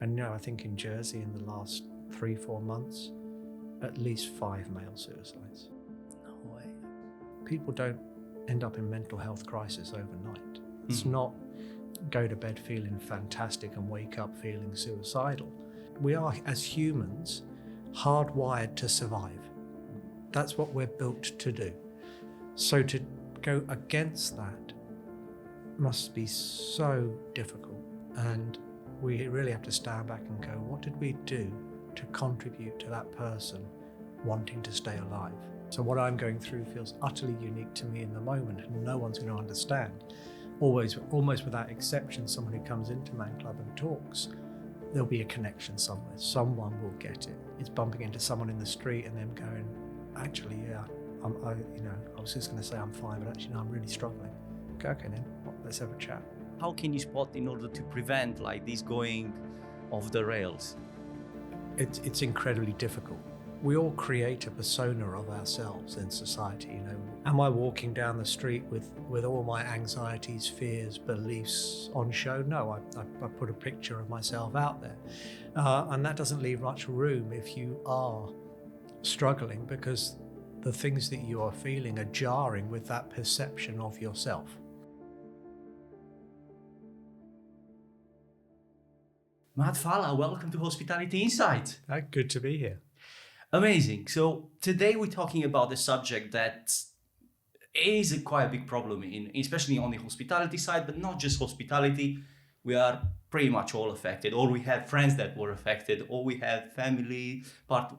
And I think in Jersey in the last 3-4 months, at least 5 male suicides. No way. People don't end up in mental health crisis overnight. It's not go to bed feeling fantastic and wake up feeling suicidal. We are, as humans, hardwired to survive. That's what we're built to do. So to go against that must be so difficult. And we really have to stand back and go, what did we do to contribute to that person wanting to stay alive? So what I'm going through feels utterly unique to me in the moment, and no one's going to understand. Almost without exception, someone who comes into Man Club and talks, there'll be a connection somewhere. Someone will get it. It's bumping into someone in the street and them going, actually, yeah, I was just going to say I'm fine, but actually, no, I'm really struggling. Go, okay then, let's have a chat. How can you spot in order to prevent like this going off the rails? It's incredibly difficult. We all create a persona of ourselves in society. Am I walking down the street with all my anxieties, fears, beliefs on show? No, I put a picture of myself out there. And that doesn't leave much room if you are struggling, because the things that you are feeling are jarring with that perception of yourself. Matt Falla, welcome to Hospitality Insight. Good to be here. Amazing. So today we're talking about a subject that is quite a big problem, especially on the hospitality side, but not just hospitality. We are pretty much all affected, or we have friends that were affected, or we have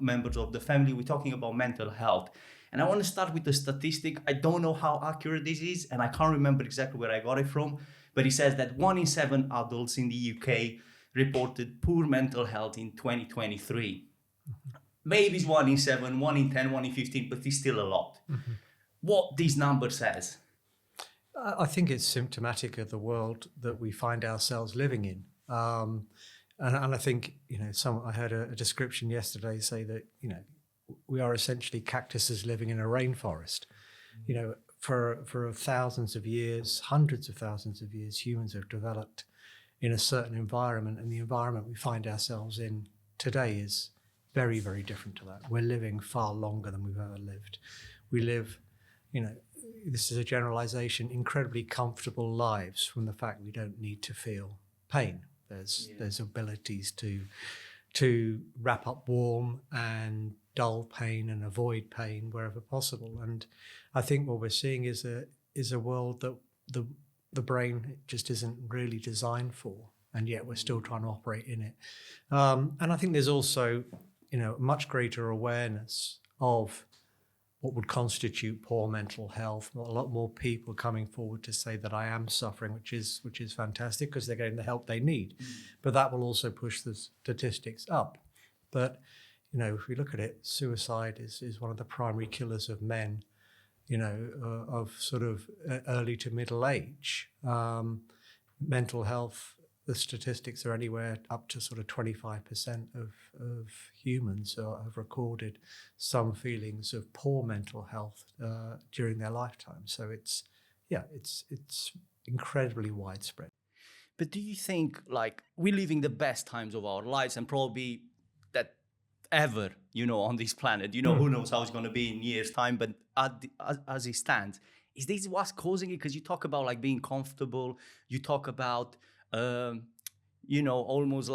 members of the family. We're talking about mental health. And I want to start with the statistic. I don't know how accurate this is, and I can't remember exactly where I got it from, but it says that 1 in 7 adults in the UK reported poor mental health in 2023. Maybe it's 1 in 7, 1 in 10, 1 in 15, but it's still a lot. Mm-hmm. What this number says? I think it's symptomatic of the world that we find ourselves living in. And I think, I heard a description yesterday say that, we are essentially cactuses living in a rainforest. Mm-hmm. For thousands of years, hundreds of thousands of years, humans have developed in a certain environment, and the environment we find ourselves in today is very, very different to that. We're living far longer than we've ever lived. We live, this is a generalization, incredibly comfortable lives from the fact we don't need to feel pain. There's abilities to wrap up warm and dull pain and avoid pain wherever possible. And I think what we're seeing is a world that the brain just isn't really designed for, and yet we're still trying to operate in it. And I think there's also, much greater awareness of what would constitute poor mental health. A lot more people coming forward to say that I am suffering, which is fantastic, because they're getting the help they need. But that will also push the statistics up. But, if we look at it, suicide is one of the primary killers of men, of sort of early to middle age. Mental health, the statistics are anywhere up to sort of 25% of humans have recorded some feelings of poor mental health during their lifetime. So it's incredibly widespread. But do you think we're living the best times of our lives, and probably that ever, on this planet, who knows how it's going to be in years' time, but as it stands, is this what's causing it? Because you talk about being comfortable, you talk about almost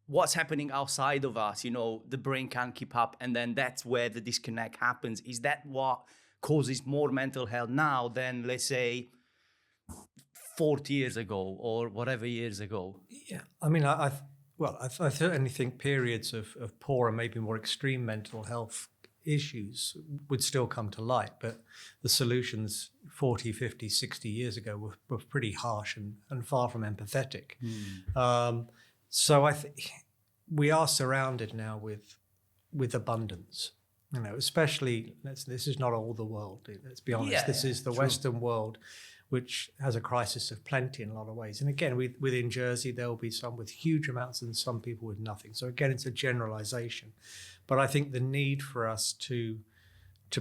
what's happening outside of us, the brain can't keep up, and then that's where the disconnect happens. Is that what causes more mental health now than, let's say, 40 years ago or whatever years ago? Yeah, I mean, I certainly think periods of poor and maybe more extreme mental health issues would still come to light, but the solutions 40, 50, 60 years ago were pretty harsh and far from empathetic. So I think we are surrounded now with abundance, especially, this is not all the world, let's be honest. This is the true Western world, which has a crisis of plenty in a lot of ways. And again, within Jersey, there will be some with huge amounts and some people with nothing. So again, it's a generalization. But I think the need for us to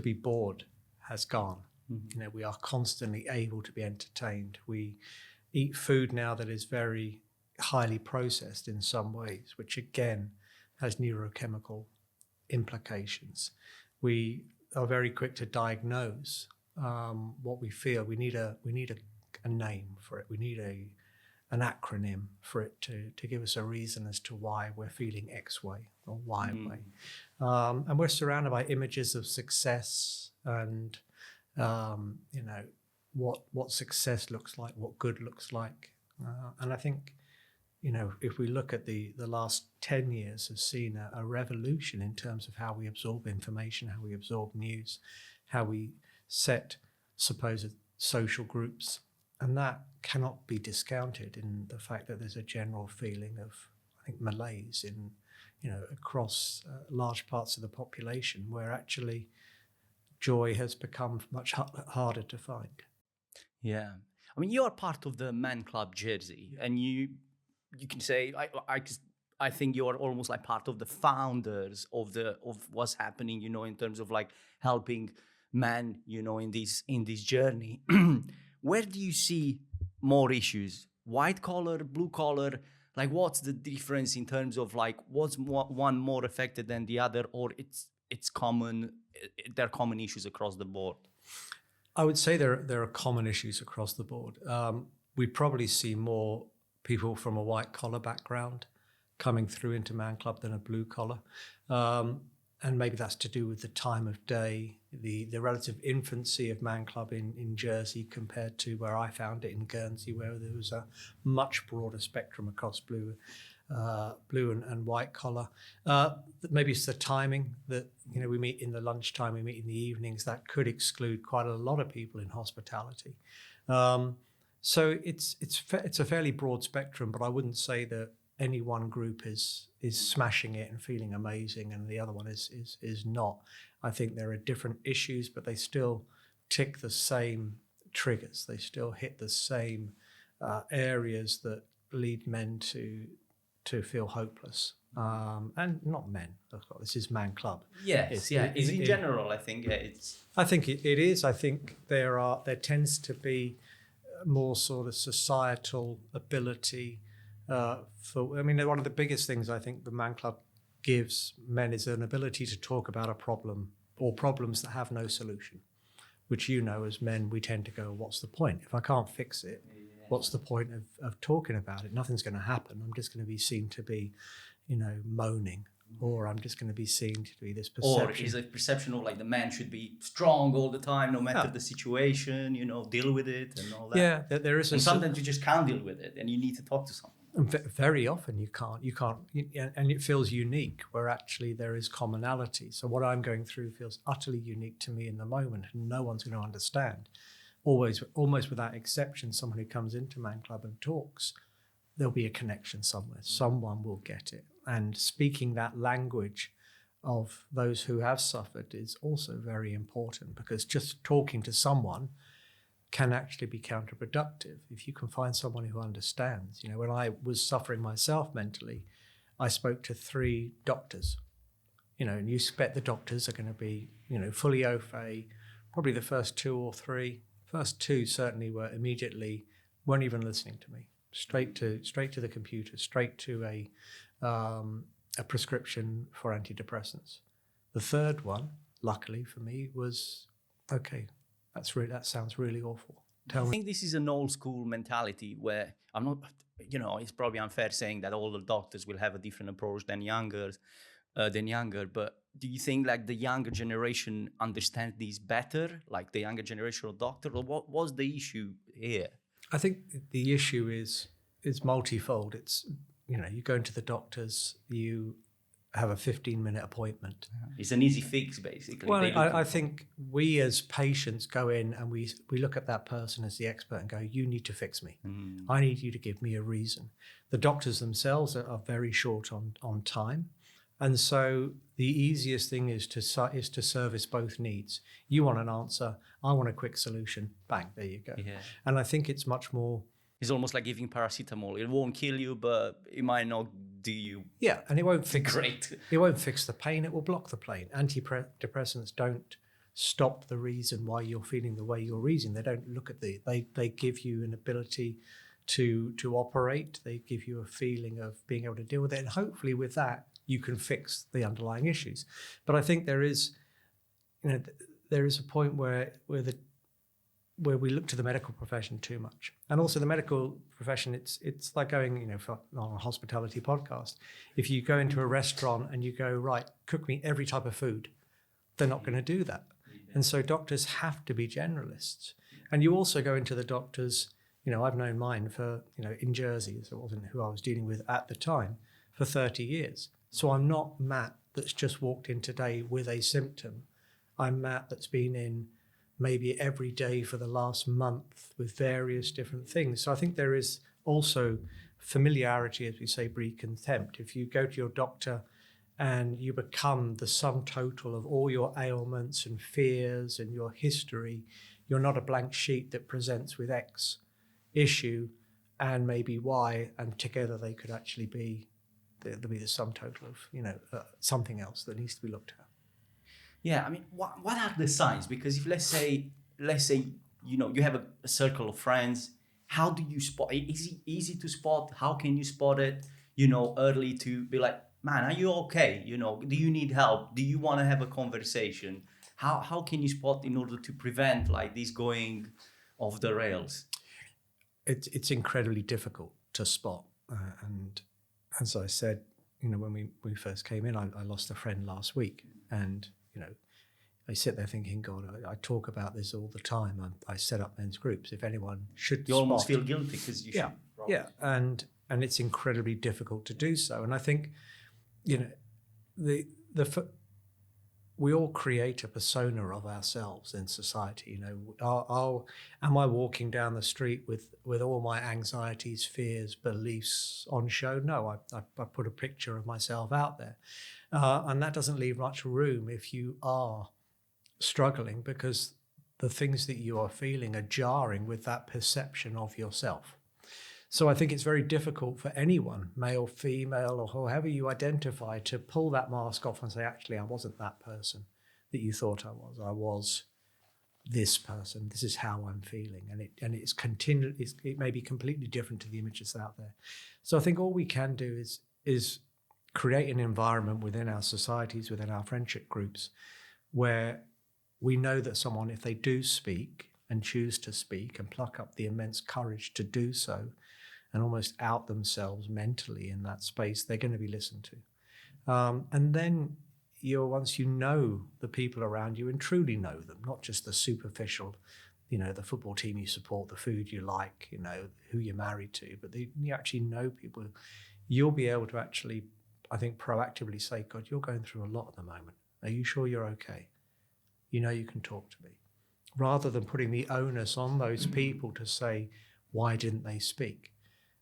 be bored has gone. Mm-hmm. We are constantly able to be entertained. We eat food now that is very highly processed in some ways, which again has neurochemical implications. We are very quick to diagnose what we feel. We need a name for it. We need an acronym for it to give us a reason as to why we're feeling X way or Y way. And we're surrounded by images of success and what success looks like, what good looks like. And I think, if we look at the last 10 years has seen a revolution in terms of how we absorb information, how we absorb news, how we set supposed social groups. And that cannot be discounted in the fact that there's a general feeling of, I think, malaise in, across large parts of the population where actually joy has become much harder to find. Yeah. I mean, you are part of the Man Club Jersey, and you can say, I think you are almost like part of the founders of what's happening, in terms of like helping men, in this journey. Where do you see more issues? White collar, blue collar? Like, what's the difference in terms of like what's one more affected than the other, or it's common? There are common issues across the board. I would say there are common issues across the board. We probably see more people from a white collar background coming through into Man Club than a blue collar. And maybe that's to do with the time of day, the relative infancy of Man Club in Jersey compared to where I found it in Guernsey, where there was a much broader spectrum across blue and white collar. Maybe it's the timing that, we meet in the lunchtime, we meet in the evenings. That could exclude quite a lot of people in hospitality. So it's a fairly broad spectrum, but I wouldn't say that any one group is smashing it and feeling amazing and the other one is not. I think there are different issues, but they still tick the same triggers. They still hit the same areas that lead men to feel hopeless. And not men. This is Man Club. Yes, it's in general. I think I think it is. I think there tends to be more sort of societal ability. One of the biggest things I think the Man Club gives men is an ability to talk about a problem or problems that have no solution, which, as men, we tend to go, what's the point? If I can't fix it, what's the point of talking about it? Nothing's going to happen. I'm just going to be seen to be, moaning, or I'm just going to be seen to be this perception. Or is a perception of like the man should be strong all the time, no matter the situation, deal with it and all that. Yeah, there is. And sometimes you just can't deal with it and you need to talk to someone. And very often you can't, and it feels unique where actually there is commonality. So what I'm going through feels utterly unique to me in the moment, and no one's going to understand. Almost without exception, someone who comes into Man Club and talks, there'll be a connection somewhere. Someone will get it. And speaking that language of those who have suffered is also very important, because just talking to someone can actually be counterproductive if you can find someone who understands. When I was suffering myself mentally, I spoke to 3 doctors, and you expect the doctors are going to be, fully au fait. Probably the first 2 or 3. First 2 certainly weren't even listening to me. Straight to the computer, straight to a prescription for antidepressants. The third one, luckily for me, was okay. That sounds really awful. I think this is an old school mentality where I'm not, it's probably unfair saying that all the doctors will have a different approach than younger. But do you think like the younger generation understands these better, like the younger generation of doctor, or what was the issue here? I think the issue is multifold. It's, you go into the doctors, you have a 15-minute appointment. It's an easy fix, basically. Well, I think we as patients go in and we look at that person as the expert and go, you need to fix me. I need you to give me a reason. The doctors themselves are very short on time. And so the easiest thing is to service both needs. You want an answer, I want a quick solution. Bang, there you go. Yeah. And I think it's much more... It's almost like giving paracetamol. It won't kill you, but it might not do you. Yeah, and it won't fix It won't fix the pain. It will block the pain. Antidepressants don't stop the reason why you're feeling the way you're reasoning. They don't look at they give you an ability to operate. They give you a feeling of being able to deal with it, and hopefully with that you can fix the underlying issues. But I think there is, there is a point where we look to the medical profession too much, and also the medical profession. It's like going, on a hospitality podcast. If you go into a restaurant and you go, right, cook me every type of food, they're not going to do that. And so doctors have to be generalists. And you also go into the doctors. I've known mine for, in Jersey, so it wasn't who I was dealing with at the time, for 30 years. So I'm not Matt that's just walked in today with a symptom. I'm Matt that's been in maybe every day for the last month with various different things. So I think there is also familiarity, as we say, breed contempt. If you go to your doctor and you become the sum total of all your ailments and fears and your history, you're not a blank sheet that presents with X issue and maybe Y, and together they could actually be the sum total of something else that needs to be looked at. Yeah, I mean, what are the signs? Because if let's say you have a circle of friends, how do you spot? Is it easy to spot? How can you spot it? Early to be like, man, are you okay? Do you need help? Do you want to have a conversation? How can you spot in order to prevent like this going off the rails? It's incredibly difficult to spot, and as I said, when we first came in, I lost a friend last week, and I sit there thinking, God, I talk about this all the time. I set up men's groups. If anyone should, you almost feel guilty because you should. Yeah, and it's incredibly difficult to do so. And I think, we all create a persona of ourselves in society. Am I walking down the street with all my anxieties, fears, beliefs on show? No, I put a picture of myself out there. And that doesn't leave much room if you are struggling, because the things that you are feeling are jarring with that perception of yourself. So I think it's very difficult for anyone, male, female, or however you identify, to pull that mask off and say, actually, I wasn't that person that you thought I was. I was this person. This is how I'm feeling. And it may be completely different to the images out there. So I think all we can do is create an environment within our societies, within our friendship groups, where we know that someone, if they do speak and choose to speak and pluck up the immense courage to do so, and almost out themselves mentally in that space, they're going to be listened to. And then once you know the people around you and truly know them, not just the superficial, the football team you support, the food you like, who you're married to, but you actually know people, you'll be able to actually, I think, proactively say, God, you're going through a lot at the moment. Are you sure you're okay? You can talk to me. Rather than putting the onus on those people to say, why didn't they speak?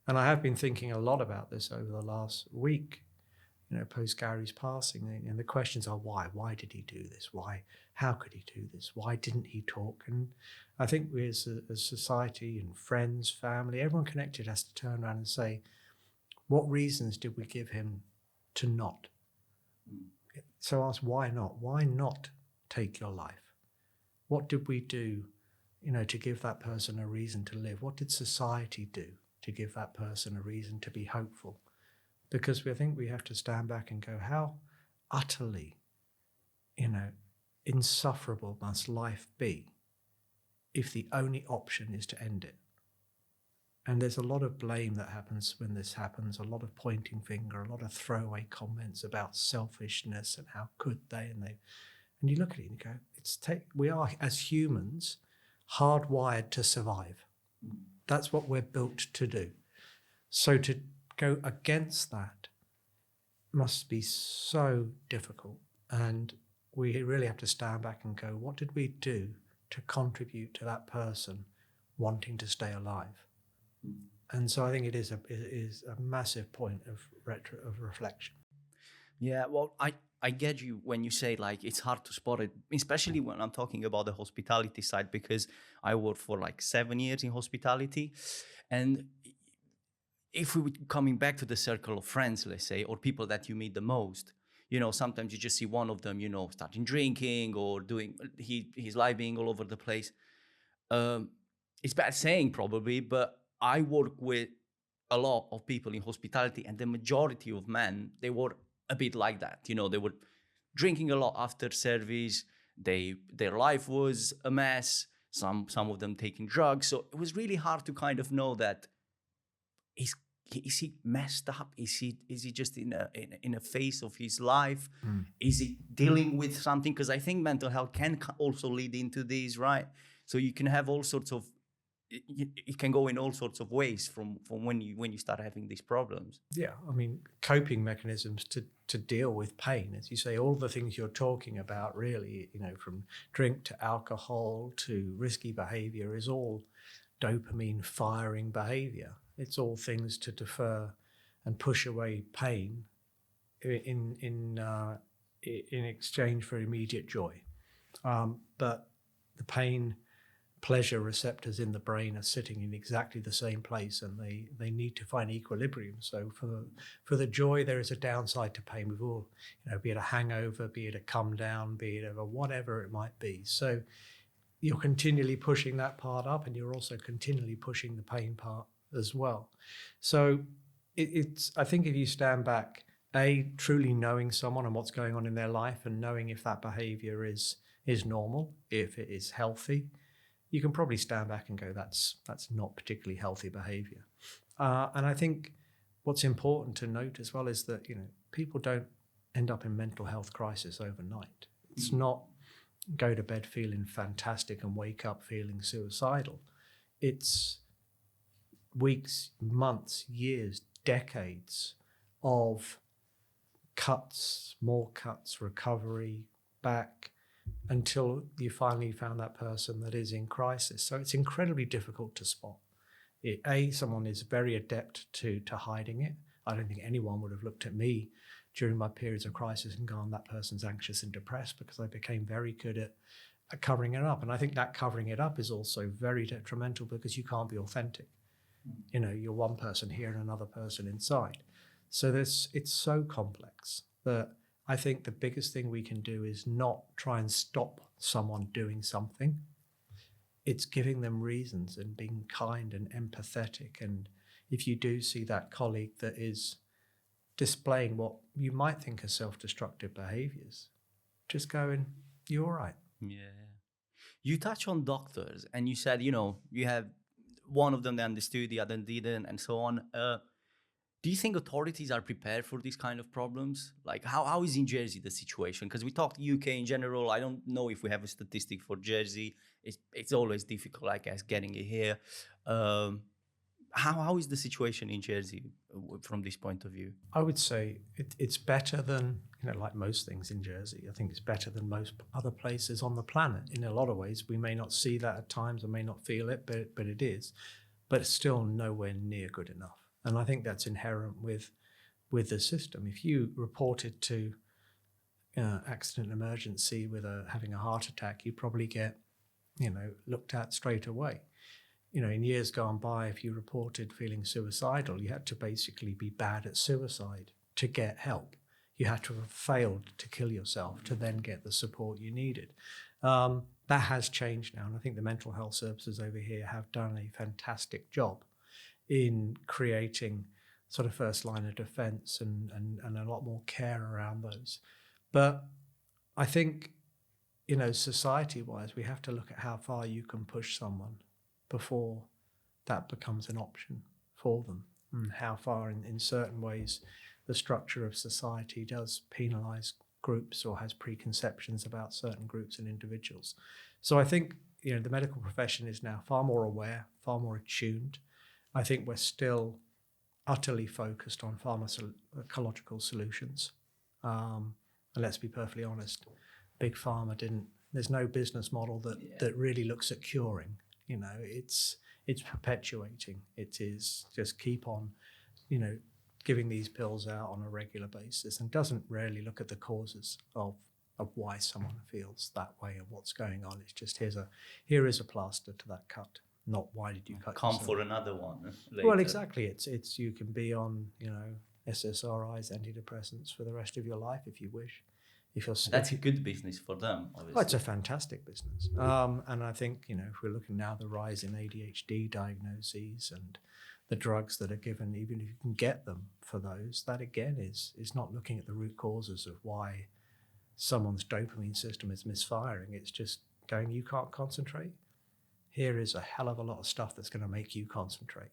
And I have been thinking a lot about this over the last week, post Gary's passing. And the questions are why? Why did he do this? Why? How could he do this? Why didn't he talk? And I think we as a society and friends, family, everyone connected has to turn around and say, what reasons did we give him to not? So ask, why not? Why not take your life? What did we do, to give that person a reason to live? What did society do to give that person a reason to be hopeful? Because I think we have to stand back and go, how utterly, insufferable must life be if the only option is to end it? And there's a lot of blame that happens when this happens, a lot of pointing finger, a lot of throwaway comments about selfishness and how could they, and you look at it and you go, we are, as humans, hardwired to survive. That's what we're built to do. So to go against that must be so difficult. And we really have to stand back and go, what did we do to contribute to that person wanting to stay alive? And so I think it is a massive point of reflection. Yeah, well, I get you when you say like it's hard to spot it, especially when I'm talking about the hospitality side, because I worked for like 7 years in hospitality. And if we were coming back to the circle of friends, let's say, or people that you meet the most, sometimes you just see one of them, starting drinking or doing his life being all over the place. It's bad saying probably, but I work with a lot of people in hospitality, and the majority of men, they were a bit like that. You know, they were drinking a lot after service. Their life was a mess. Some of them taking drugs. So it was really hard to kind of know that is he messed up? Is he just in a phase of his life? Is he dealing with something? Because I think mental health can also lead into these, right? So you can have all sorts of, it can go in all sorts of ways from when you start having these problems. Yeah, I mean, coping mechanisms to deal with pain, as you say, all the things you're talking about, really, you know, from drink to alcohol to risky behavior, is all dopamine firing behavior. It's all things to defer and push away pain in exchange for immediate joy. But the pain pleasure receptors in the brain are sitting in exactly the same place, and they need to find equilibrium. So for the joy, there is a downside to pain. We've all, you know, be it a hangover, be it a come down, be it a whatever it might be. So you're continually pushing that part up, and you're also continually pushing the pain part as well. So it's I think if you stand back, truly knowing someone and what's going on in their life, and knowing if that behavior is normal, if it is healthy, you can probably stand back and go, that's not particularly healthy behavior. And I think what's important to note as well is that, you know, people don't end up in mental health crisis overnight. It's not go to bed feeling fantastic and wake up feeling suicidal. It's weeks, months, years, decades of cuts, more cuts, recovery, back, until you finally found that person that is in crisis. So it's incredibly difficult to spot. Someone is very adept to hiding it. I don't think anyone would have looked at me during my periods of crisis and gone, that person's anxious and depressed, because I became very good at covering it up. And I think that covering it up is also very detrimental, because you can't be authentic. You know, you're one person here and another person inside. So it's so complex that I think the biggest thing we can do is not try and stop someone doing something. It's giving them reasons and being kind and empathetic. And if you do see that colleague that is displaying what you might think are self-destructive behaviors, just going, you're all right. Yeah. You touch on doctors, and you said, you know, you have one of them that understood, the other didn't, and so on. Do you think authorities are prepared for these kind of problems? Like, how is in Jersey the situation? Because we talked UK in general. I don't know if we have a statistic for Jersey. It's always difficult, I guess, getting it here. How is the situation in Jersey from this point of view? I would say it's better than, you know, like most things in Jersey. I think it's better than most other places on the planet. In a lot of ways, we may not see that at times, or may not feel it, but it is. But it's still nowhere near good enough. And I think that's inherent with the system. If you reported to accident emergency with having a heart attack, you probably get, you know, looked at straight away. You know, in years gone by, if you reported feeling suicidal, you had to basically be bad at suicide to get help. You had to have failed to kill yourself to then get the support you needed. That has changed now, and I think the mental health services over here have done a fantastic job in creating sort of first line of defense and a lot more care around those. But I think, you know, society-wise, we have to look at how far you can push someone before that becomes an option for them, and how far in certain ways the structure of society does penalize groups or has preconceptions about certain groups and individuals. So I think, you know, the medical profession is now far more aware, far more attuned. I think we're still utterly focused on pharmacological solutions. And let's be perfectly honest, Big Pharma there's no business model that really looks at curing. You know, it's perpetuating. It is just keep on, you know, giving these pills out on a regular basis, and doesn't really look at the causes of why someone feels that way and what's going on. It's just here is a plaster to that cut. Not why did you cut Come for another one later. Well, exactly. It's you can be on, you know, SSRIs, antidepressants for the rest of your life if you wish. That's a good business for them, Oh, obviously. it's a fantastic business. And I think, if we're looking now, the rise in ADHD diagnoses and the drugs that are given, even if you can get them for those, that again is not looking at the root causes of why someone's dopamine system is misfiring. It's just going, you can't concentrate. Here is a hell of a lot of stuff that's going to make you concentrate.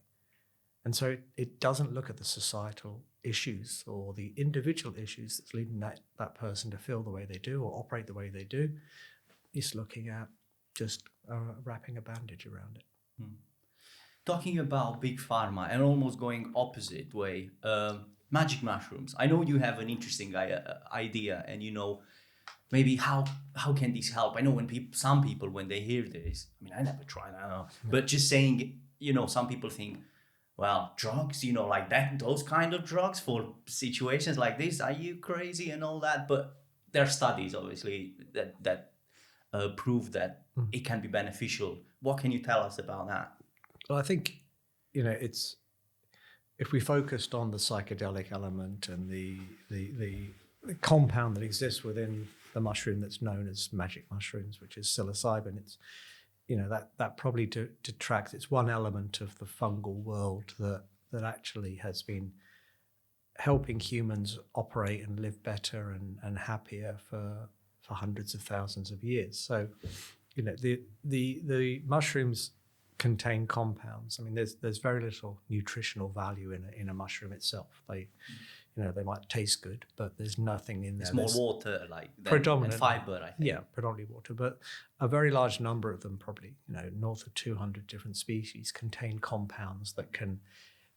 And so it doesn't look at the societal issues or the individual issues that's leading that person to feel the way they do or operate the way they do. It's looking at just wrapping a bandage around it. Talking about big pharma and almost going opposite way, magic mushrooms. I know you have an interesting idea, and maybe how can this help? I know some people when they hear this, I mean, I never tried, I don't know, but just saying, some people think, well, drugs, like that, those kind of drugs for situations like this, are you crazy and all that? But there are studies, obviously, that prove that it can be beneficial. What can you tell us about that? Well, I think, it's, if we focused on the psychedelic element and the compound that exists within the mushroom that's known as magic mushrooms, which is psilocybin, it's, that probably detracts. It's one element of the fungal world that actually has been helping humans operate and live better and happier for hundreds of thousands of years. So, the mushrooms contain compounds. I mean, there's very little nutritional value in a mushroom itself. They might taste good, but there's nothing in there. It's more water, predominant and fiber, I think. Yeah, predominantly water, but a very large number of them, probably north of 200 different species, contain compounds that can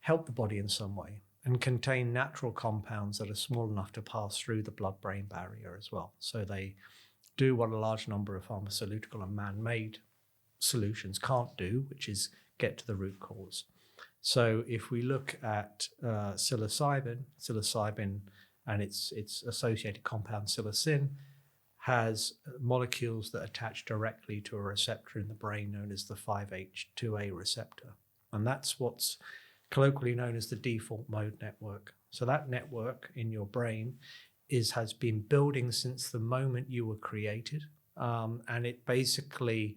help the body in some way, and contain natural compounds that are small enough to pass through the blood-brain barrier as well. So they do what a large number of pharmaceutical and man-made solutions can't do, which is get to the root cause. So if we look at psilocybin and its associated compound psilocin has molecules that attach directly to a receptor in the brain known as the 5-HT2A receptor. And that's what's colloquially known as the default mode network. So that network in your brain has been building since the moment you were created. And it basically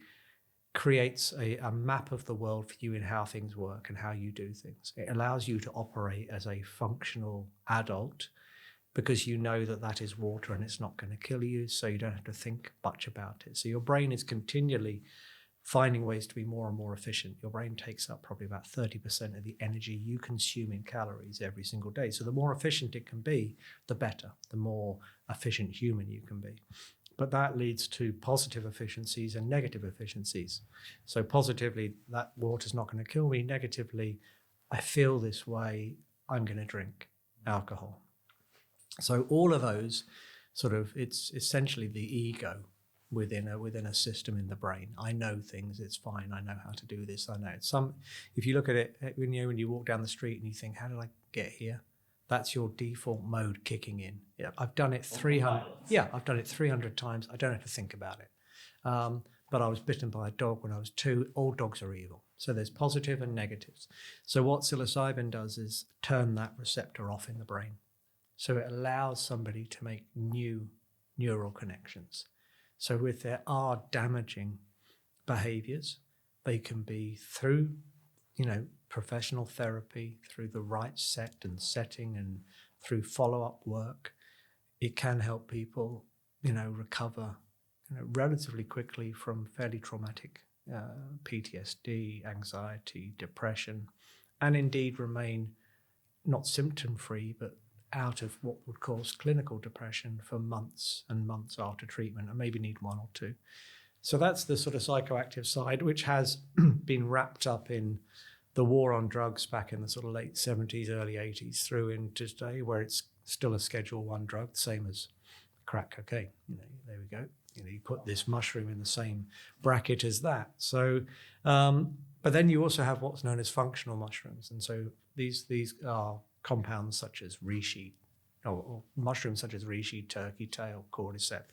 creates a map of the world for you in how things work and how you do things. It allows you to operate as a functional adult because you know that is water and it's not going to kill you, so you don't have to think much about it. So your brain is continually finding ways to be more and more efficient. Your brain takes up probably about 30% of the energy you consume in calories every single day. So the more efficient it can be, the better, the more efficient human you can be. But that leads to positive efficiencies and negative efficiencies. So positively, that water's not going to kill me. Negatively, I feel this way, I'm going to drink alcohol. So all of those it's essentially the ego within a system in the brain. I know things, it's fine, I know how to do this, I know it. If you look at it, when you walk down the street and you think, how did I get here? That's your default mode kicking in. Yeah, I've done it 300. Yeah, I've done it 300 times. I don't have to think about it. But I was bitten by a dog when I was 2. All dogs are evil. So there's positive and negatives. So what psilocybin does is turn that receptor off in the brain. So it allows somebody to make new neural connections. So if there are damaging behaviors, they can be through, professional therapy, through the right set and setting and through follow-up work. It can help people, recover relatively quickly from fairly traumatic PTSD, anxiety, depression, and indeed remain not symptom-free, but out of what would cause clinical depression for months and months after treatment, and maybe need 1 or 2. So that's the sort of psychoactive side, which has been wrapped up in the war on drugs back in the sort of late 70s, early 80s, through into today, where it's still a Schedule 1 drug, same as crack cocaine. There we go. You put this mushroom in the same bracket as that. So, but then you also have what's known as functional mushrooms. And so these are compounds such as reishi, or mushrooms such as reishi, turkey tail, cordyceps.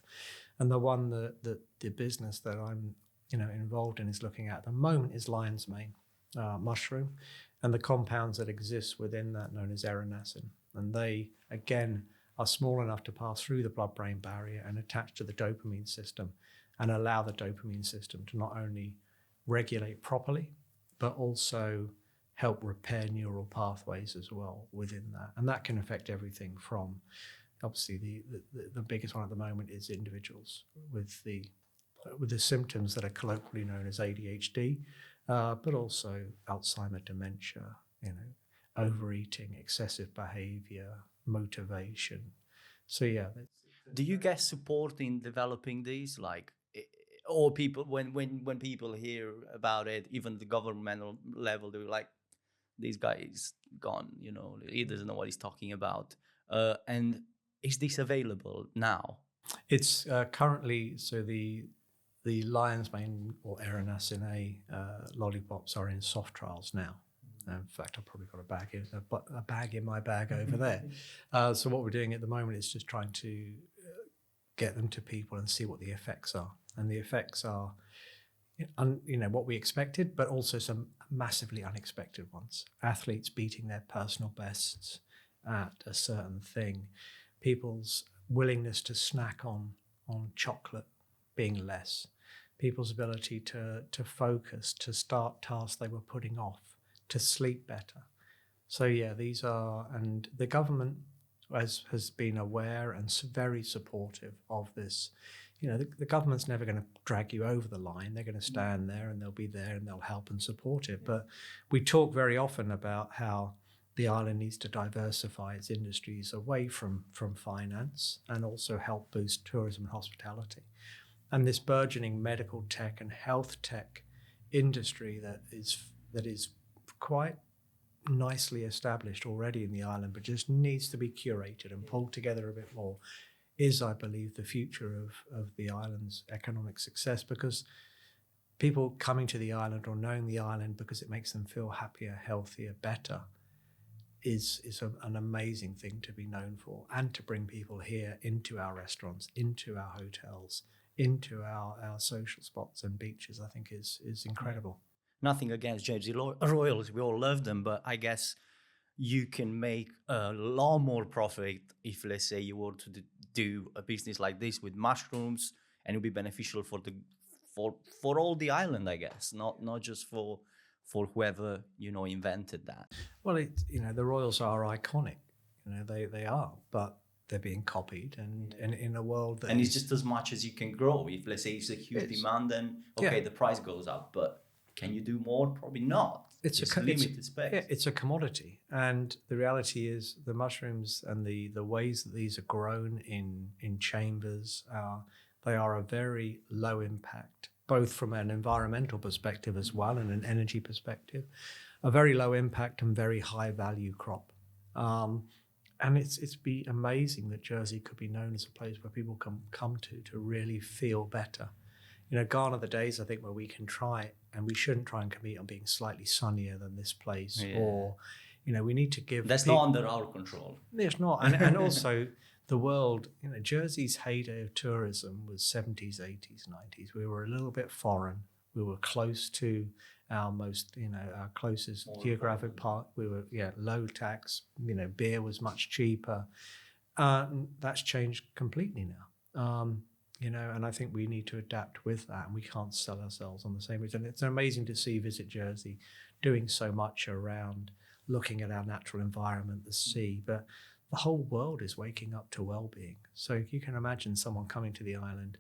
And the one that the business that I'm involved in is looking at the moment is lion's mane mushroom, and the compounds that exist within that known as erinacin. And they again are small enough to pass through the blood-brain barrier and attach to the dopamine system and allow the dopamine system to not only regulate properly, but also help repair neural pathways as well within that. And that can affect everything from, obviously, the biggest one at the moment is individuals with the symptoms that are colloquially known as ADHD, but also Alzheimer, dementia, overeating, excessive behavior, motivation. So yeah. Do you get support in developing these, like, or people when people hear about it, even the governmental level, they're like, this guy is gone, he doesn't know what he's talking about. And is this available now? It's currently, so the lion's mane or erinacine lollipops are in soft trials now. In fact, I've probably got a bag in my bag over there. So what we're doing at the moment is just trying to get them to people and see what the effects are. And the effects are, what we expected, but also some massively unexpected ones. Athletes beating their personal bests at a certain thing. People's willingness to snack on chocolate being less. People's ability to focus, to start tasks they were putting off, to sleep better. So yeah, these are, and the government has been aware and very supportive of this. The government's never going to drag you over the line. They're going to stand there and they'll be there and they'll help and support it. But we talk very often about how the island needs to diversify its industries away from finance and also help boost tourism and hospitality. And this burgeoning medical tech and health tech industry that is quite nicely established already in the island, but just needs to be curated and pulled together a bit more, is, I believe, the future of the island's economic success, because people coming to the island or knowing the island because it makes them feel happier, healthier, better is an amazing thing to be known for, and to bring people here into our restaurants, into our hotels, into our social spots and beaches, I think is incredible. Nothing against Jersey Royals, we all love them, but I guess you can make a lot more profit if, let's say, you were to do a business like this with mushrooms, and it would be beneficial for all the island, I guess, not just for whoever invented that. Well, the Royals are iconic, they are, but they're being copied, and in a world that it's just as much as you can grow. If, let's say, it's a huge demand, then the price goes up, but can you do more? Probably not. It's a limited space. Yeah, it's a commodity. And the reality is the mushrooms and the ways that these are grown in chambers, they are a very low impact, both from an environmental perspective as well and an energy perspective, a very low impact and very high value crop. And it's be amazing that Jersey could be known as a place where people can come to really feel better. Gone are the days, I think, where we can try, and we shouldn't try and compete on being slightly sunnier than this place, or, we need to give. That's not under our control. It's not, and also the world. Jersey's heyday of tourism was 70s, 80s, 90s. We were a little bit foreign. We were close to our most, our closest geographic part. We were, low tax. Beer was much cheaper. That's changed completely now. And I think we need to adapt with that, and we can't sell ourselves on the same reason. It's amazing to see Visit Jersey doing so much around looking at our natural environment, the sea, but the whole world is waking up to well-being. So you can imagine someone coming to the island,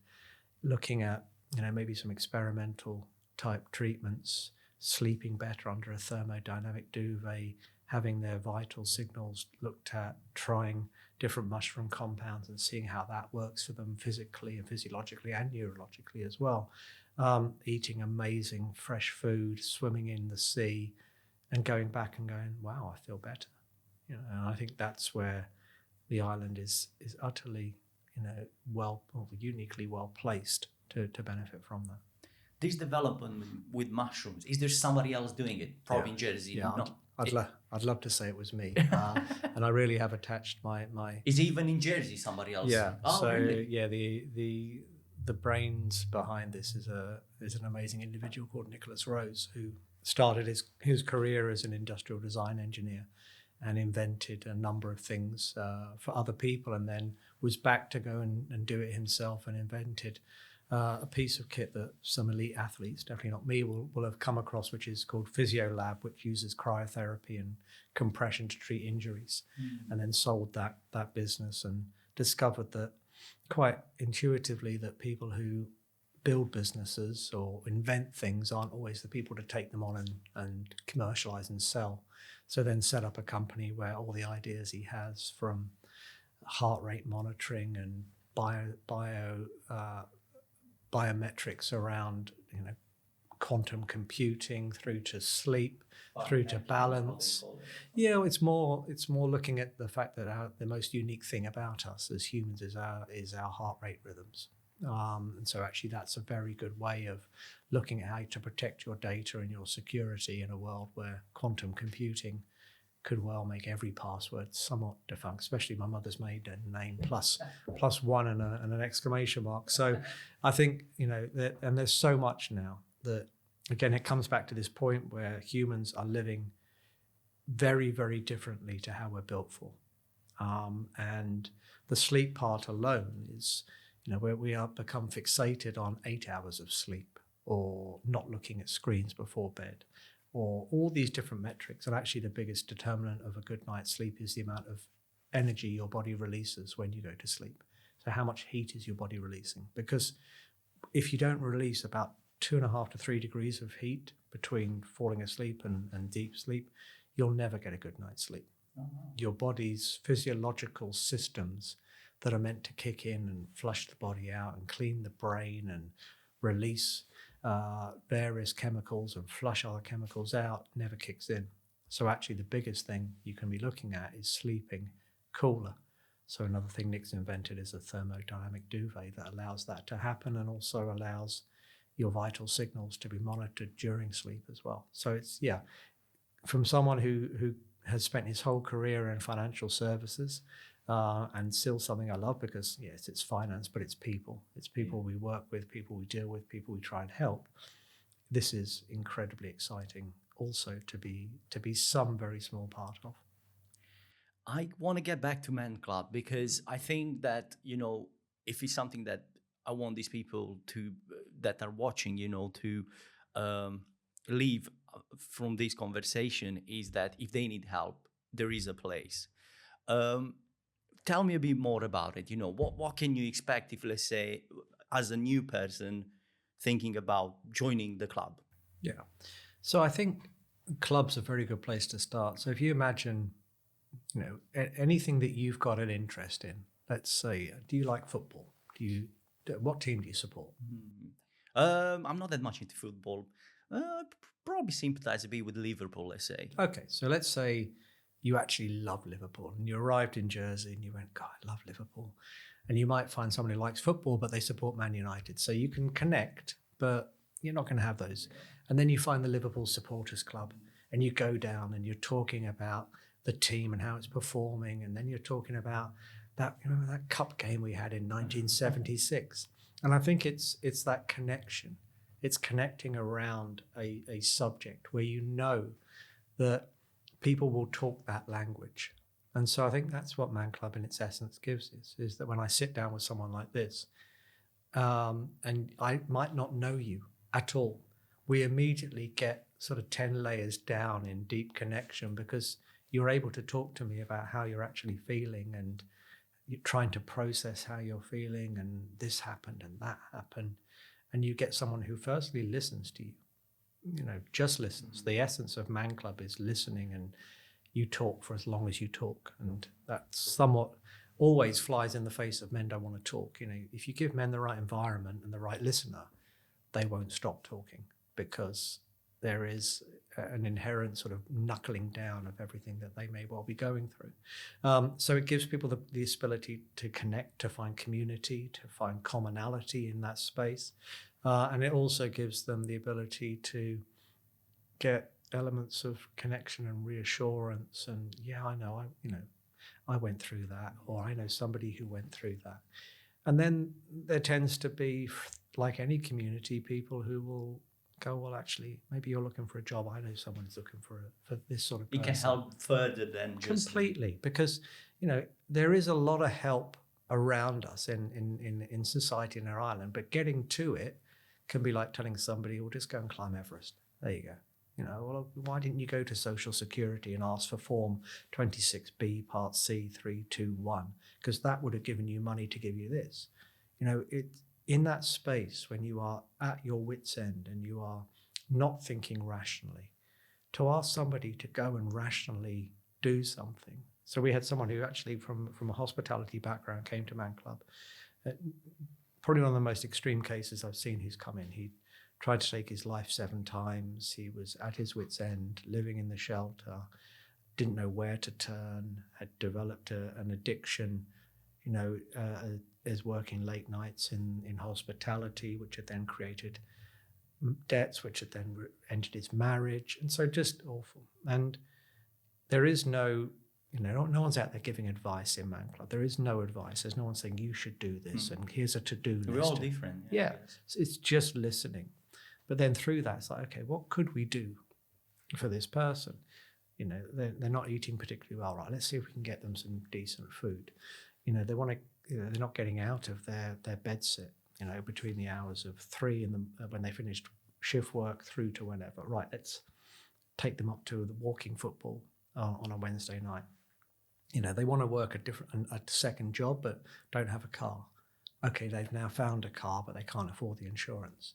looking at, maybe some experimental type treatments, sleeping better under a thermodynamic duvet, having their vital signals looked at, trying different mushroom compounds and seeing how that works for them physically and physiologically and neurologically as well. Eating amazing fresh food, swimming in the sea, and going back and going, wow, I feel better. And I think that's where the island is utterly, uniquely well placed to benefit from that. This development with mushrooms, is there somebody else doing it? Probably in Jersey. Yeah, no. I'd love to say it was me, and I really have attached my. Is even in Jersey somebody else? Yeah. Oh, so really? yeah, the brains behind this is an amazing individual called Nicholas Rose, who started his career as an industrial design engineer, and invented a number of things for other people, and then was back to go and do it himself, and invented a piece of kit that some elite athletes, definitely not me, will have come across, which is called Physiolab, which uses cryotherapy and compression to treat injuries, and then sold that business and discovered that quite intuitively that people who build businesses or invent things aren't always the people to take them on and commercialize and sell. So then set up a company where all the ideas he has, from heart rate monitoring and biometrics around quantum computing, through to sleep, through to balance. Yeah, it's more looking at the fact that the most unique thing about us as humans is our heart rate rhythms. And so actually that's a very good way of looking at how to protect your data and your security in a world where quantum computing could well make every password somewhat defunct, especially my mother's maiden name plus one and an exclamation mark. So I think, and there's so much now that, again, it comes back to this point where humans are living very, very differently to how we're built for. And the sleep part alone is, where we are become fixated on 8 hours of sleep, or not looking at screens before bed, or all these different metrics. And actually the biggest determinant of a good night's sleep is the amount of energy your body releases when you go to sleep. So how much heat is your body releasing? Because if you don't release about 2.5 to 3 degrees of heat between falling asleep and deep sleep, you'll never get a good night's sleep. Your body's physiological systems that are meant to kick in and flush the body out and clean the brain and release various chemicals and flush other chemicals out never kicks in. So actually the biggest thing you can be looking at is sleeping cooler. So another thing Nick's invented is a thermodynamic duvet that allows that to happen, and also allows your vital signals to be monitored during sleep as well. So it's, from someone who has spent his whole career in financial services, and still something I love, because yes, it's finance, but it's people. It's people we work with, people we deal with, people we try and help. This is incredibly exciting also to be some very small part of. I want to get back to Man Club, because I think that, if it's something that I want these people to that are watching, to leave from this conversation, is that if they need help, there is a place. Tell me a bit more about it. What can you expect if, let's say, as a new person thinking about joining the club? Yeah. So I think club's a very good place to start. So if you imagine, anything that you've got an interest in, let's say, do you like football? What team do you support? I'm not that much into football. Probably sympathize a bit with Liverpool, let's say. Okay, so let's say you actually love Liverpool and you arrived in Jersey and you went, God, I love Liverpool. And you might find somebody who likes football, but they support Man United. So you can connect, but you're not going to have those. And then you find the Liverpool Supporters Club and you go down and you're talking about the team and how it's performing. And then you're talking about that cup game we had in 1976. And I think it's that connection. It's connecting around a subject where that people will talk that language. And so I think that's what Man Club in its essence gives us, is that when I sit down with someone like this, and I might not know you at all, we immediately get sort of 10 layers down in deep connection, because you're able to talk to me about how you're actually feeling, and you're trying to process how you're feeling, and this happened and that happened. And you get someone who firstly listens to you, just listens. The essence of Man Club is listening, and you talk for as long as you talk. And that somewhat always flies in the face of men don't want to talk. If you give men the right environment and the right listener, they won't stop talking, because there is an inherent sort of knuckling down of everything that they may well be going through. So it gives people the ability to connect, to find community, to find commonality in that space. And it also gives them the ability to get elements of connection and reassurance. And I know, I went through that, or I know somebody who went through that. And then there tends to be, like any community, people who will go, well, actually, maybe you're looking for a job. I know someone who's looking for this sort of person. It can help further than just... Completely, because, there is a lot of help around us in society in our island, but getting to it can be like telling somebody, well, just go and climb Everest. There you go. Well, why didn't you go to Social Security and ask for Form 26B, Part C, 321? Because that would have given you money to give you this. In that space when you are at your wit's end and you are not thinking rationally, to ask somebody to go and rationally do something. So we had someone who actually from a hospitality background came to Man Club. Probably one of the most extreme cases I've seen who's come in. He tried to take his life 7 times. He was at his wit's end, living in the shelter, didn't know where to turn, had developed an addiction, is working late nights in hospitality, which had then created debts, which had then ended his marriage. And so just awful. And there is no one's out there giving advice in Man Club. There is no advice. There's no one saying you should do this and here's a to-do list. We're all different. Yeah. It's just listening. But then through that, it's like, okay, what could we do for this person? They're not eating particularly well, right? Let's see if we can get them some decent food. They want to, they're not getting out of their bed sit, between the hours of 3 when they finished shift work through to whenever. Right, let's take them up to the walking football on a Wednesday night. They want to work a second job, but don't have a car. Okay, they've now found a car, but they can't afford the insurance.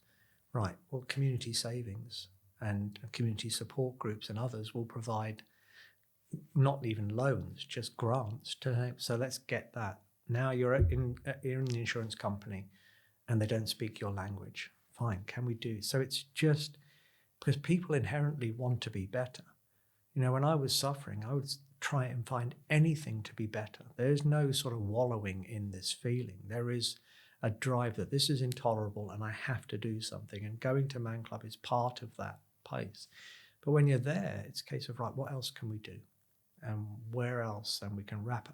Right, well, community savings and community support groups and others will provide not even loans, just grants to help. So let's get that. Now you're in the insurance company and they don't speak your language. Fine, can we do? So it's just because people inherently want to be better. When I was suffering, I would try and find anything to be better. There's no sort of wallowing in this feeling. There is a drive that this is intolerable and I have to do something. And going to Man Club is part of that place. But when you're there, it's a case of, right, what else can we do? And where else? And we can wrap,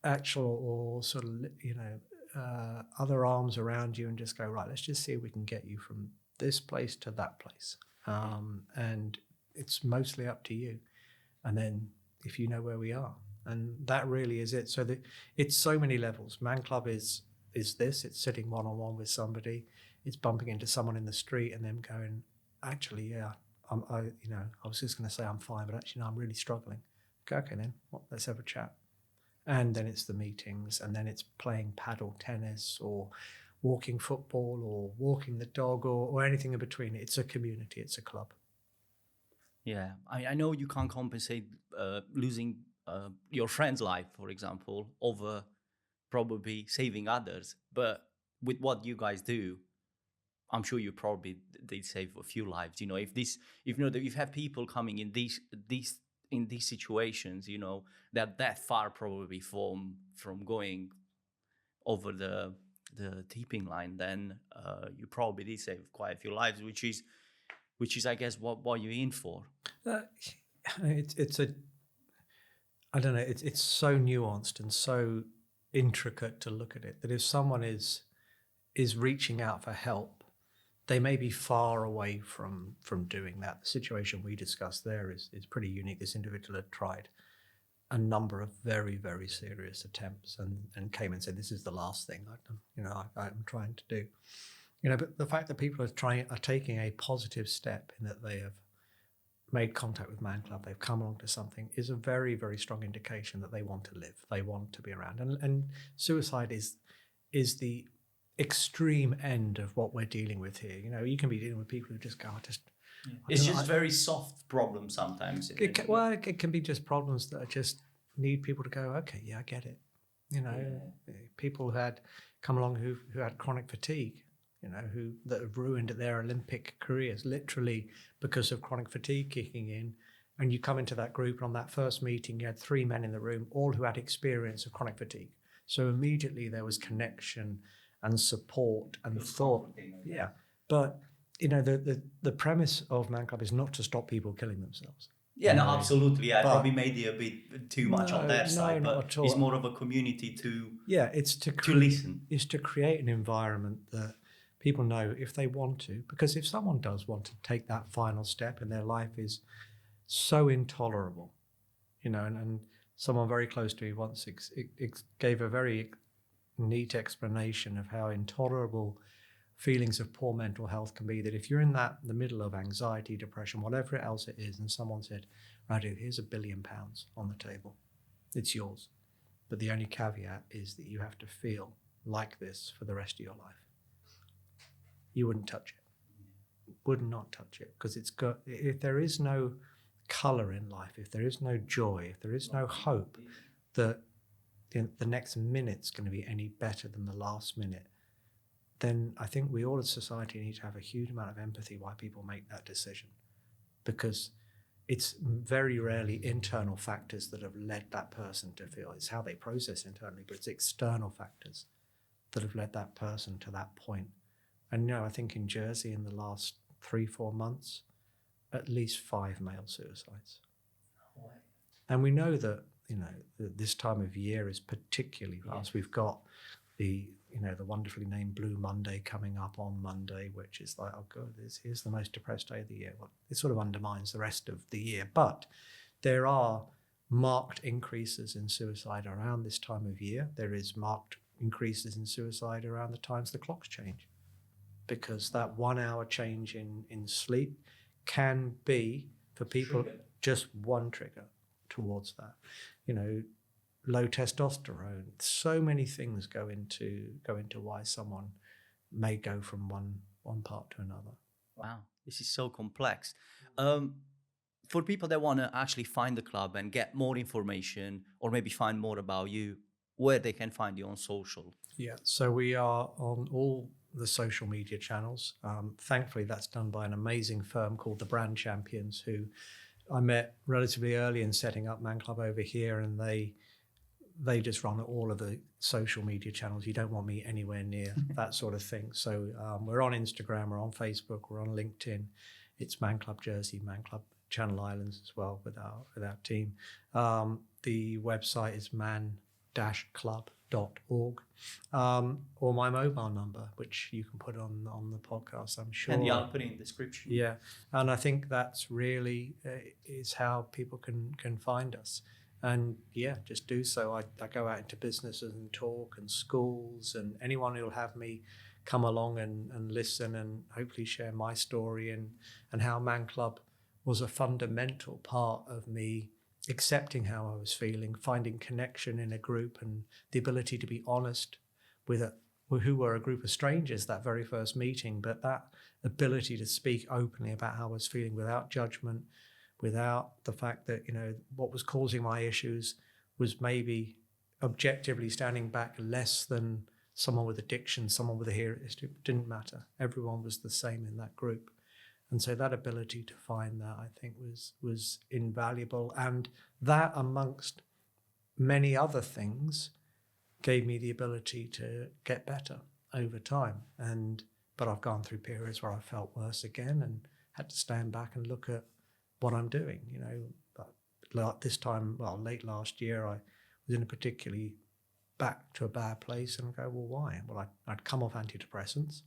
actual or sort of, other arms around you and just go, right, let's just see if we can get you from this place to that place. And it's mostly up to you. And then if you know where we are, and that really is it. So it's so many levels. Man Club is this, it's sitting one-on-one with somebody, it's bumping into someone in the street and them going, actually, yeah, I was just going to say I'm fine, but actually, no, I'm really struggling. Okay, then, let's have a chat. And then it's the meetings, and then it's playing paddle tennis or walking football or walking the dog or anything in between. It's a community, it's a club. Yeah, I know you can't compensate losing your friend's life, for example, over probably saving others. But with what you guys do, I'm sure you probably did save a few lives. If you have people coming in these situations, they're that far probably from going over the tipping line, then you probably did save quite a few lives, which is I guess what you're in for. It's I don't know. It's so nuanced and so intricate to look at it that if someone is reaching out for help, they may be far away from doing that. The situation we discussed there is pretty unique. This individual had tried a number of very, very serious attempts and came and said, this is the last thing I'm trying to do. But the fact that people are taking a positive step in that they have made contact with Man Club, they've come along to something, is a very, very strong indication that they want to live, they want to be around. And suicide is the extreme end of what we're dealing with here. You can be dealing with people who just go, it's just very soft problems sometimes. It can be just problems that just need people to go, okay, yeah, I get it. People who had come along who had chronic fatigue, that have ruined their Olympic careers, literally because of chronic fatigue kicking in. And you come into that group, and on that first meeting, you had 3 men in the room, all who had experience of chronic fatigue. So immediately there was connection and support and thought. Yeah. But, the premise of Man Club is not to stop people killing themselves. Yeah, no, absolutely. I probably made it a bit too much on their side, but it's more of a community to listen. It's to create an environment that people know if they want to, because if someone does want to take that final step and their life is so intolerable, and someone very close to me once gave a very neat explanation of how intolerable feelings of poor mental health can be, that if you're in the middle of anxiety, depression, whatever else it is, and someone said, Radu, here's £1 billion on the table, it's yours. But the only caveat is that you have to feel like this for the rest of your life. You wouldn't touch it. Would not touch it, because if there is no color in life, if there is no joy, if there is no hope that the next minute's going to be any better than the last minute, then I think we all as society need to have a huge amount of empathy why people make that decision, because it's very rarely internal factors that have led that person to feel. It's how they process internally, but it's external factors that have led that person to that point. And I think in Jersey in the last 3-4 months, at least 5 male suicides. And we know that, this time of year is particularly fast. We've got the wonderfully named Blue Monday coming up on Monday, which is like, oh God, here's the most depressed day of the year. Well, it sort of undermines the rest of the year. But there are marked increases in suicide around this time of year. There is marked increases in suicide around the times the clocks change, because that 1 hour change in sleep can be, for people, just one trigger towards that. Low testosterone. So many things go into why someone may go from one part to another. Wow, this is so complex. For people that want to actually find the club and get more information, or maybe find more about you, where they can find you on social? Yeah, so we are on all the social media channels. Thankfully, that's done by an amazing firm called the Brand Champions, who I met relatively early in setting up Man Club over here, and they just run all of the social media channels. You don't want me anywhere near that sort of thing. So we're on Instagram, we're on Facebook, we're on LinkedIn. It's Man Club Jersey, Man Club Channel Islands as well with our team. The website is man-club.org, or my mobile number, which you can put on the podcast, I'm sure. And I'll put it in the description. Yeah, and I think that's really is how people can find us. And yeah, just do so. I go out into businesses and talk, and schools, and anyone who'll have me come along and listen and hopefully share my story and how Man Club was a fundamental part of me accepting how I was feeling, finding connection in a group, and the ability to be honest with who were a group of strangers that very first meeting, but that ability to speak openly about how I was feeling without judgment, without the fact that, what was causing my issues was maybe objectively standing back less than someone with addiction, someone with a hearing history. It didn't matter. Everyone was the same in that group. And so that ability to find that, I think, was invaluable. And that, amongst many other things, gave me the ability to get better over time. But I've gone through periods where I felt worse again and had to stand back and look at what I'm doing. This time, late last year, I was in a particularly back to a bad place, and I go, well, why? Well, I'd come off antidepressants.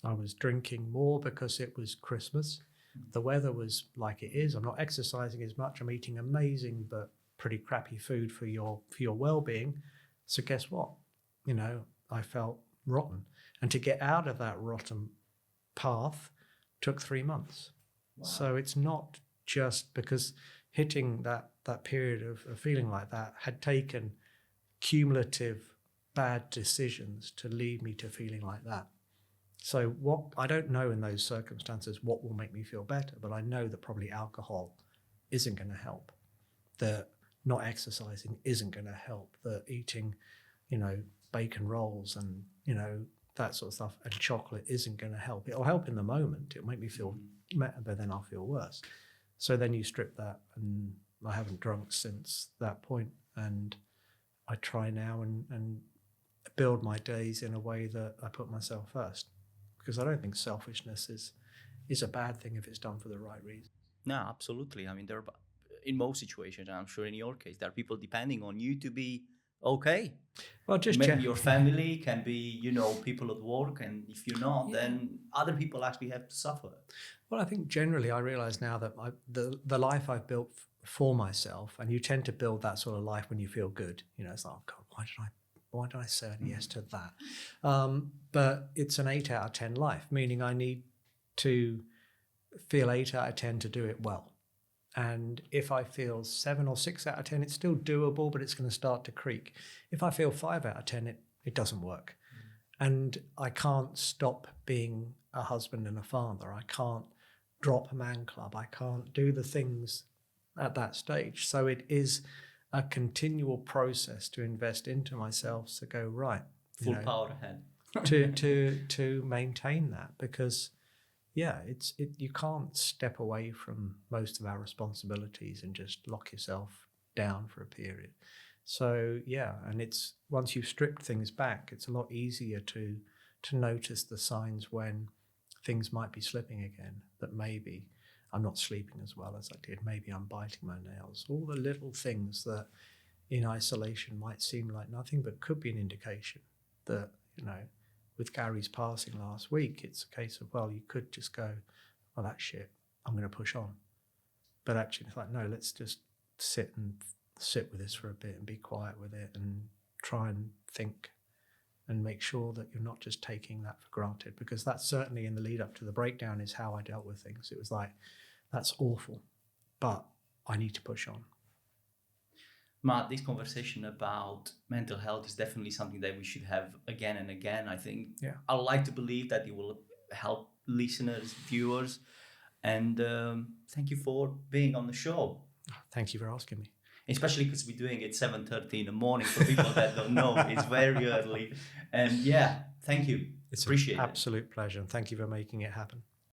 I was drinking more because it was Christmas. The weather was like it is. I'm not exercising as much. I'm eating amazing but pretty crappy food for your well-being. So guess what? I felt rotten. And to get out of that rotten path took 3 months. Wow. So it's not just because hitting that period of feeling like that had taken cumulative bad decisions to lead me to feeling like that. So I don't know in those circumstances what will make me feel better, but I know that probably alcohol isn't going to help, that not exercising isn't going to help, that eating, bacon rolls and, that sort of stuff and chocolate isn't going to help. It'll help in the moment. It'll make me feel better, but then I'll feel worse. So then you strip that, and I haven't drunk since that point. And I try now and build my days in a way that I put myself first, because I don't think selfishness is a bad thing if it's done for the right reason. No, absolutely. I mean, in most situations, I'm sure in your case, there are people depending on you to be okay. Well, just Maybe your family can be, you know, people at work, and if you're not, then other people actually have to suffer. Well, I think generally I realize now that the life I've built for myself, and you tend to build that sort of life when you feel good. You know, it's like, oh God, why did I say yes to that? But it's an 8 out of 10 life, meaning I need to feel 8 out of 10 to do it well. And if I feel 7 or 6 out of 10, it's still doable, but it's going to start to creak. If I feel 5 out of 10, it doesn't work. And I can't stop being a husband and a father. I can't drop a man club. I can't do the things at that stage. So it is a continual process to invest into myself to go, right, Full power ahead. to maintain that, because you can't step away from most of our responsibilities and just lock yourself down for a period. So and it's once you've stripped things back, it's a lot easier to notice the signs when things might be slipping again, that maybe I'm not sleeping as well as I did, maybe I'm biting my nails, all the little things that in isolation might seem like nothing but could be an indication that, you know, with Gary's passing last week, it's a case of, well, you could just go, well, that's shit, I'm going to push on. But actually, it's like, no, let's just sit with this for a bit and be quiet with it and try and think and make sure that you're not just taking that for granted, because that's certainly in the lead up to the breakdown is how I dealt with things. It was like, that's awful, but I need to push on. Matt, this conversation about mental health is definitely something that we should have again and again. I think I would like to believe that it will help listeners, viewers, and thank you for being on the show. Thank you for asking me. Especially because we're doing it 7:30 in the morning. For people that don't know, it's very early. And thank you. It's Appreciate an absolute pleasure, and thank you for making it happen.